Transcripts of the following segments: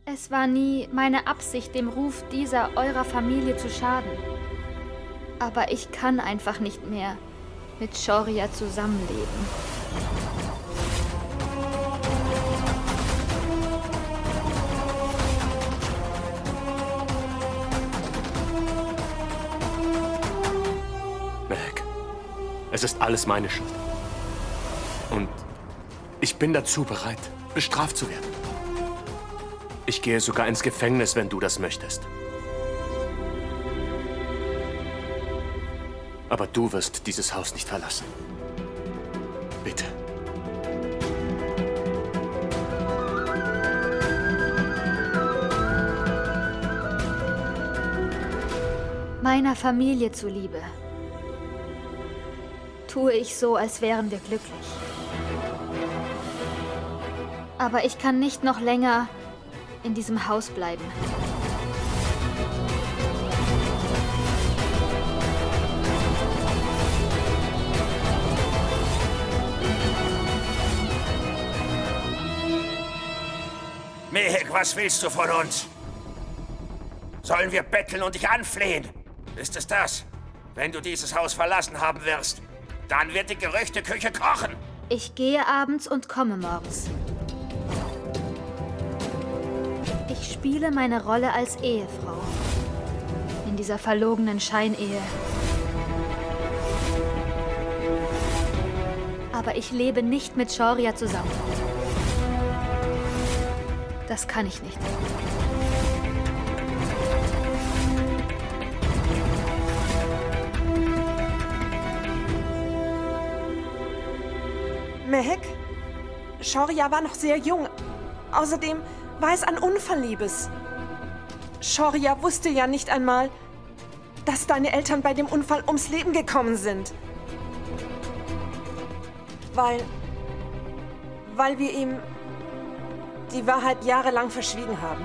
Es war nie meine Absicht, dem Ruf dieser eurer Familie zu schaden. Aber ich kann einfach nicht mehr mit Shaurya zusammenleben. Mehek, es ist alles meine Schuld. Und ich bin dazu bereit, bestraft zu werden. Ich gehe sogar ins Gefängnis, wenn du das möchtest. Aber du wirst dieses Haus nicht verlassen. Bitte. Meiner Familie zuliebe tue ich so, als wären wir glücklich. Aber ich kann nicht noch länger in diesem Haus bleiben. Mehek, was willst du von uns? Sollen wir betteln und dich anflehen? Ist es das? Wenn du dieses Haus verlassen haben wirst, dann wird die Gerüchteküche kochen. Ich gehe abends und komme morgens. Ich spiele meine Rolle als Ehefrau in dieser verlogenen Scheinehe. Aber ich lebe nicht mit Shaurya zusammen. Das kann ich nicht. Mehek? Shaurya war noch sehr jung. Außerdem war es ein Unfall, Liebes. Shaurya wusste ja nicht einmal, dass deine Eltern bei dem Unfall ums Leben gekommen sind. Weil wir ihm die Wahrheit jahrelang verschwiegen haben.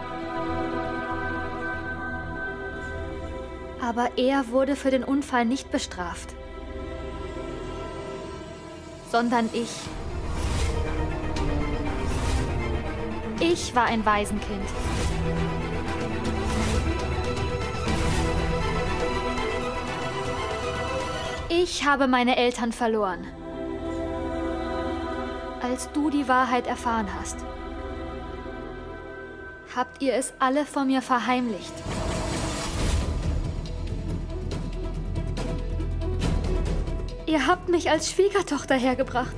Aber er wurde für den Unfall nicht bestraft, sondern ich. Ich war ein Waisenkind. Ich habe meine Eltern verloren, als du die Wahrheit erfahren hast. Habt ihr es alle vor mir verheimlicht? Ihr habt mich als Schwiegertochter hergebracht.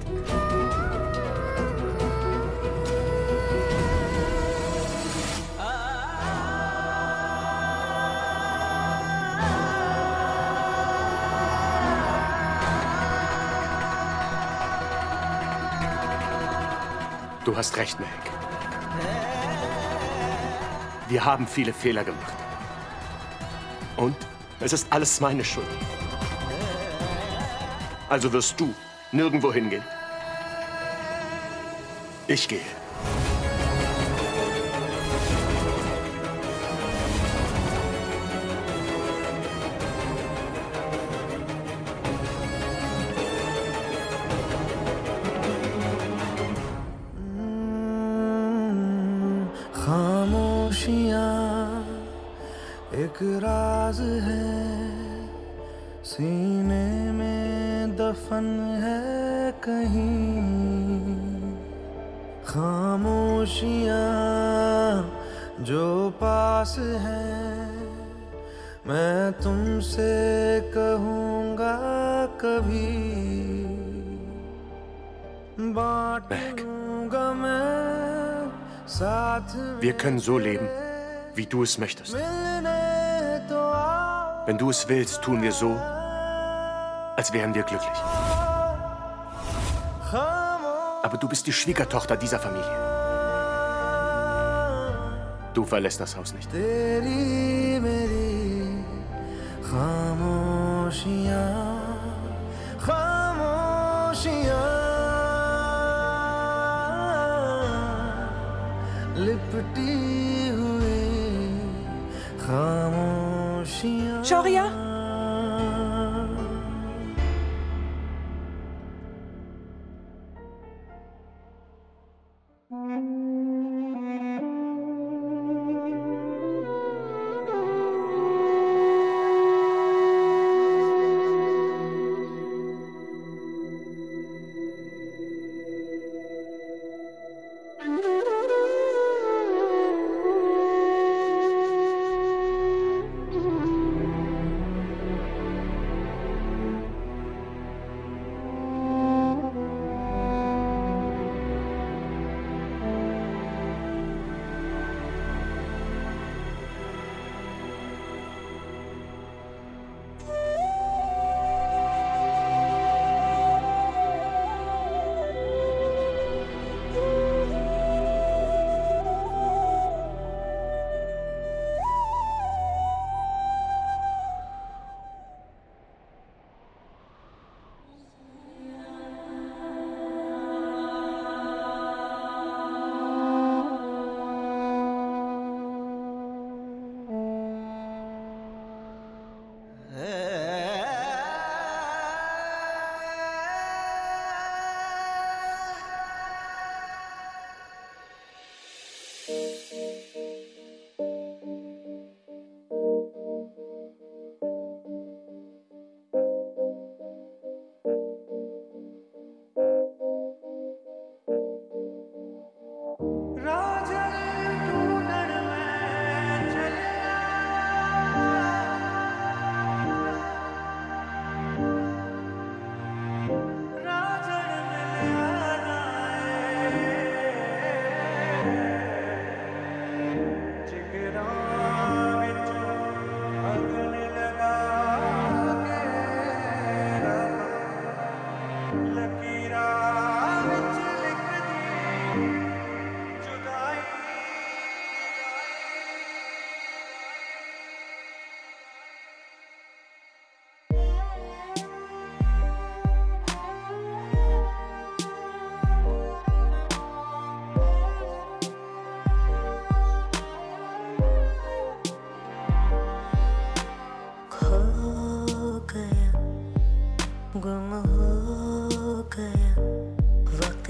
Du hast recht, Mehek. Wir haben viele Fehler gemacht. Und es ist alles meine Schuld. Also wirst du nirgendwo hingehen. Ich gehe. एक राज है सीने में दफन है कहीं खामोशियाँ जो पास हैं मैं तुमसे कहूँगा कभी बांटूँगा मैं साथ में। Wir können so leben, wie du es möchtest. Wenn du es willst, tun wir so, als wären wir glücklich. Aber du bist die Schwiegertochter dieser Familie. Du verlässt das Haus nicht. Shaurya?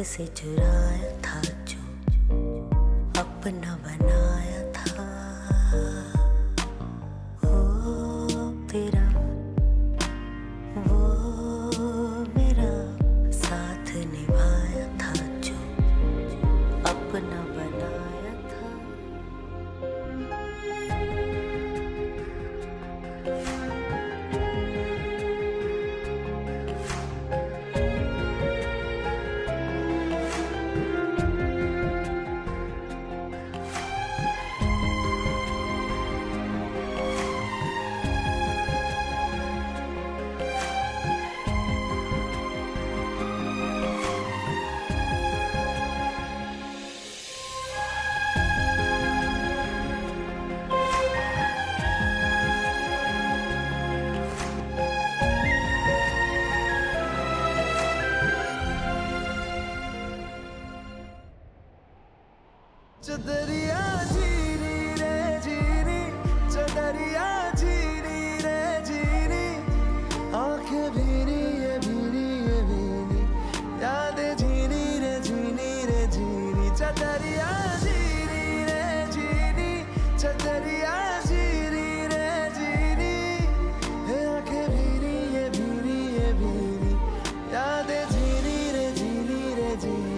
से चुराया था जो अपना बनाया था, वो तेरा वो मेरा साथ निभाया था जो अपना बनाया था। चदरिया जीरी रे जीरी, चदरिया जीरी रे जीरी, आंखें भीनी ये भीनी ये भीनी, यादें झीनी रे झीनी रे झीनी। चदरिया जीरी रे जीरी, चदरिया जीरी रे जीरी, आंखें भीनी ये भीनी ये भीनी, यादें झीनी रे झीनी रे झीनी।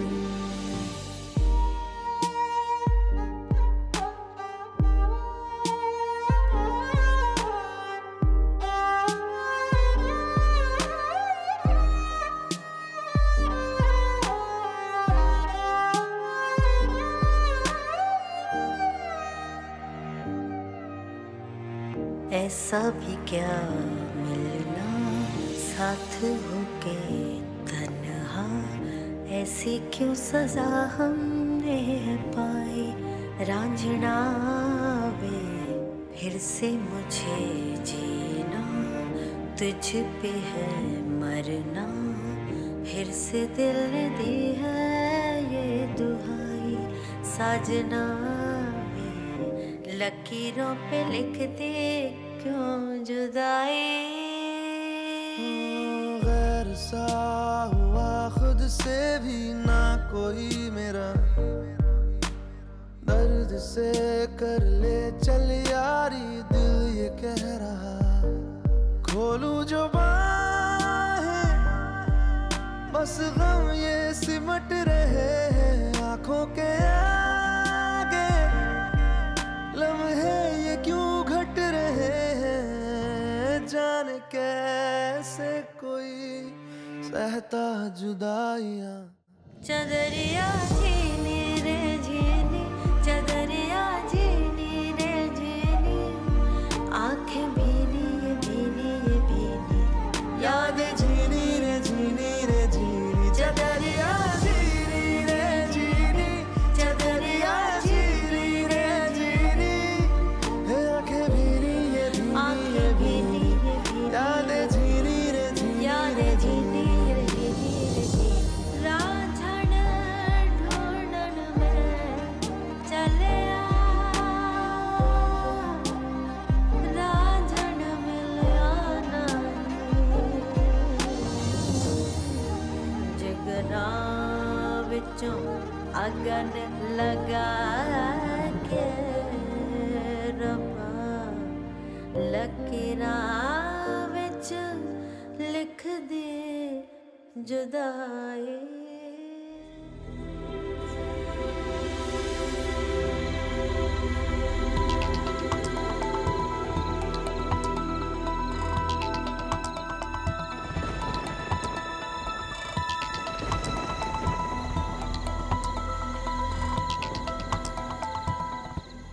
ऐसा भी क्या मिलना साथ होके तन्हा, ऐसी क्यों सजा हमने पाई रांझना वे। फिर से मुझे जीना तुझ पे है मरना, फिर से दिल ने दी है ये दुहाई साजना वे। लकीरों पे लिख दे क्यों जुदाई। गैर सा हुआ खुद से भी ना कोई मेरा, दर्द से कर ले चल यारी दिल ये कह रहा। खोलूं जो बाहें बस गम ये सिमट रहे हैं आंखों के आगे, लम्हे ये क्यों घट रहे हैं। जाने कैसे कोई सहता जुदाइयां। चदरिया झीनी रे झीनी, चदरिया झीनी रे झीनी, आंखें भीनी ये भीनी ये भीनी, यादें झीनी रे झीनी रे झीनी। चदरिया झीनी रे झीनी, चदरिया झीनी रे झीनी, आंखें भीनी ये भीनी ये भीनी, यादें झीनी रे झीनी यादें झीनी रे झीनी रे झीनी। रांझण ढूंढन में जुदाई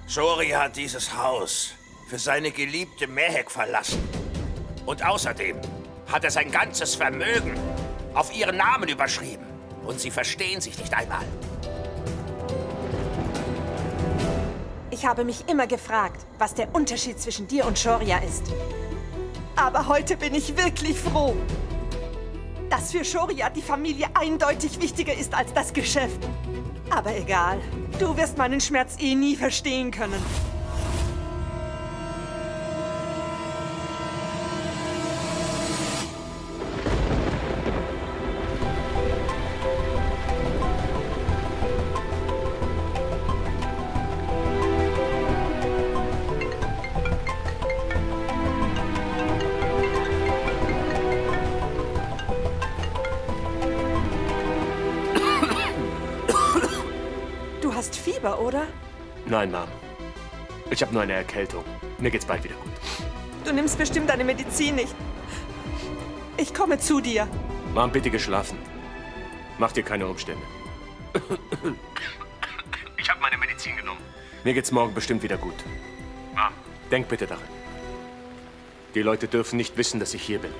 Shoria hat dieses Haus für seine geliebte Mehek verlassen. Und außerdem hat er sein ganzes Vermögen auf ihren Namen überschrieben. Und sie verstehen sich nicht einmal. Ich habe mich immer gefragt, was der Unterschied zwischen dir und Shoria ist. Aber heute bin ich wirklich froh, dass für Shoria die Familie eindeutig wichtiger ist als das Geschäft. Aber egal, du wirst meinen Schmerz eh nie verstehen können. Du hast Fieber, oder? Nein, Mom. Ich habe nur eine Erkältung. Mir geht's bald wieder gut. Du nimmst bestimmt deine Medizin nicht. Ich komme zu dir. Mom, bitte geschlafen. Mach dir keine Umstände. Ich habe meine Medizin genommen. Mir geht's morgen bestimmt wieder gut. Mom, denk bitte daran. Die Leute dürfen nicht wissen, dass ich hier bin.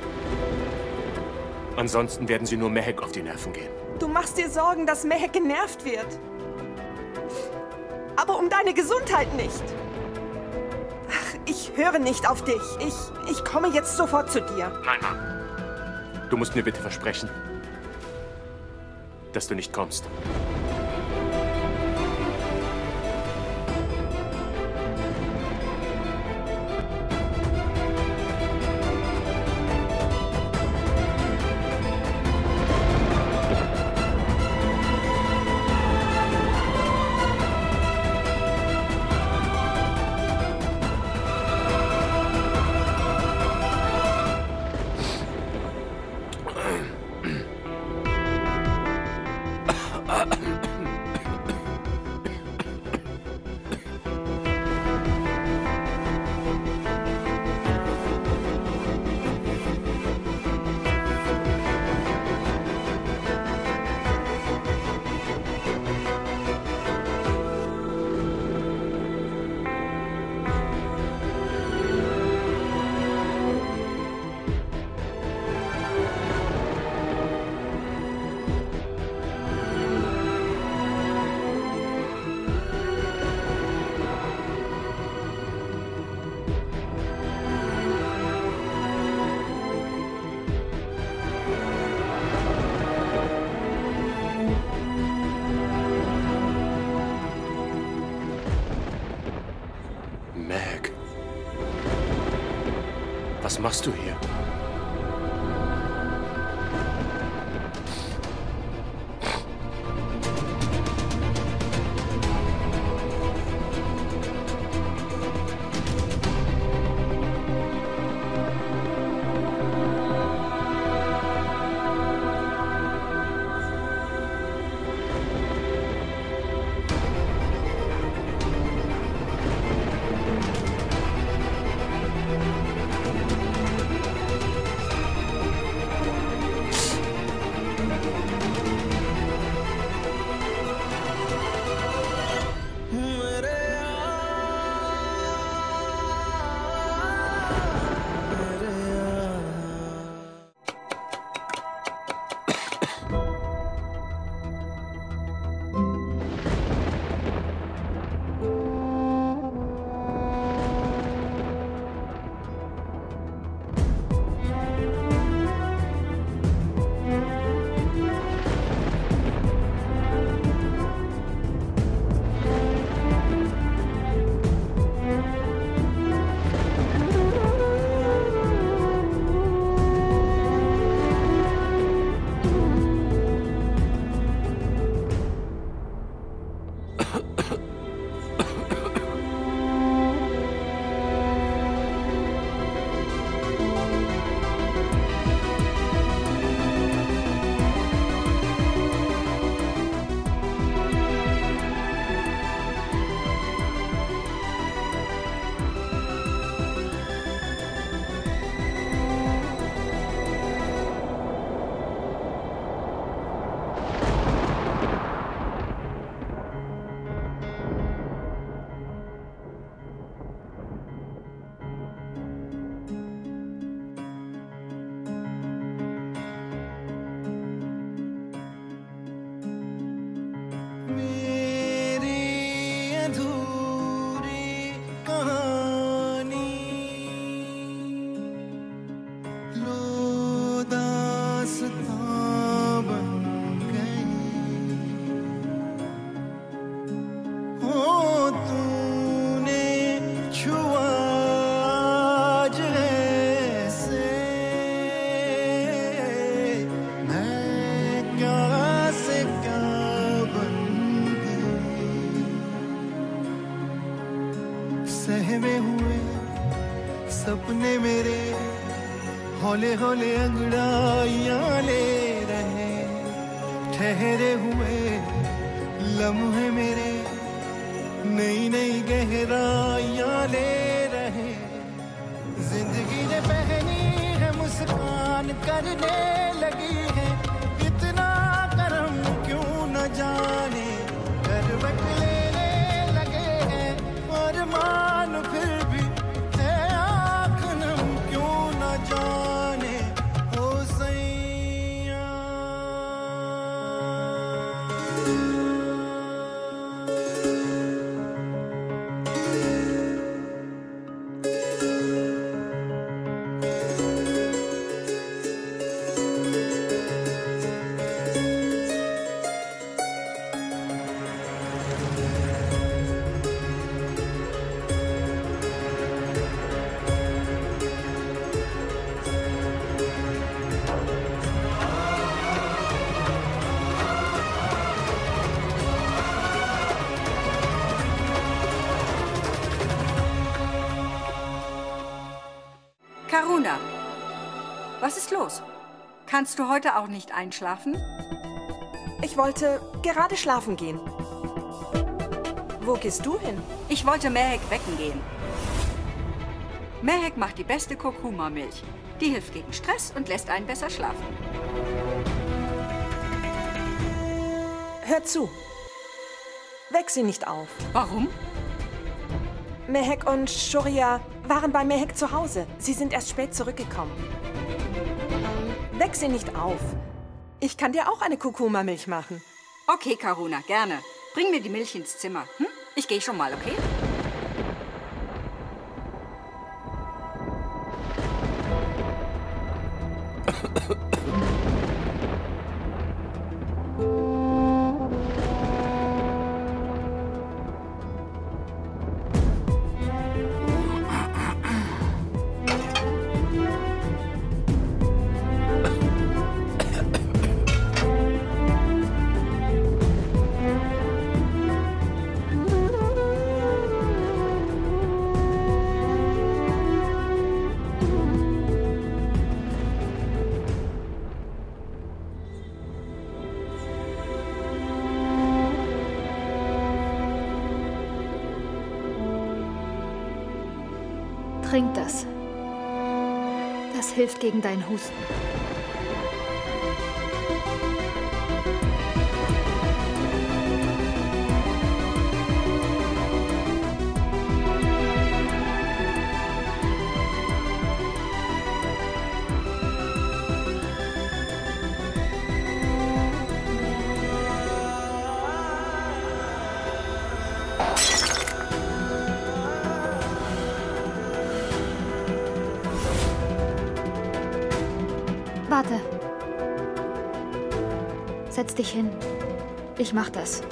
Ansonsten werden sie nur Mehek auf die Nerven gehen. Du machst dir Sorgen, dass Mehek genervt wird. Aber um deine Gesundheit nicht. Ach, ich höre nicht auf dich. Ich komme jetzt sofort zu dir. Nein, Mom. Du musst mir bitte versprechen, dass du nicht kommst. Meg. Was machst du hier? सहमे हुए सपने मेरे हौले हौले अंगड़ाइयां ले रहे, ठहरे हुए लम्हे मेरे नई नई गहराइयां ले रहे। जिंदगी ने पहनी है मुस्कान करने लगी है, इतना करम क्यों न जाने, करवट लेने लगे हैं और मान फिर भी है आँख नम क्यों न जाने। ओ सैया Karuna, was ist los? Kannst du heute auch nicht einschlafen? Ich wollte gerade schlafen gehen. Wo gehst du hin? Ich wollte Mehek wecken gehen. Mehek macht die beste Kurkuma-Milch. Die hilft gegen Stress und lässt einen besser schlafen. Hör zu. Weck sie nicht auf. Warum? Mehek und Shoria waren bei Mehek zu Hause. Sie sind erst spät zurückgekommen. Weck sie nicht auf. Ich kann dir auch eine Kurkuma-Milch machen. Okay, Karuna, gerne. Bring mir die Milch ins Zimmer. Hm? Ich gehe schon mal, okay? Trink das. Das hilft gegen deinen Husten. Warte. Setz dich hin. Ich mach das.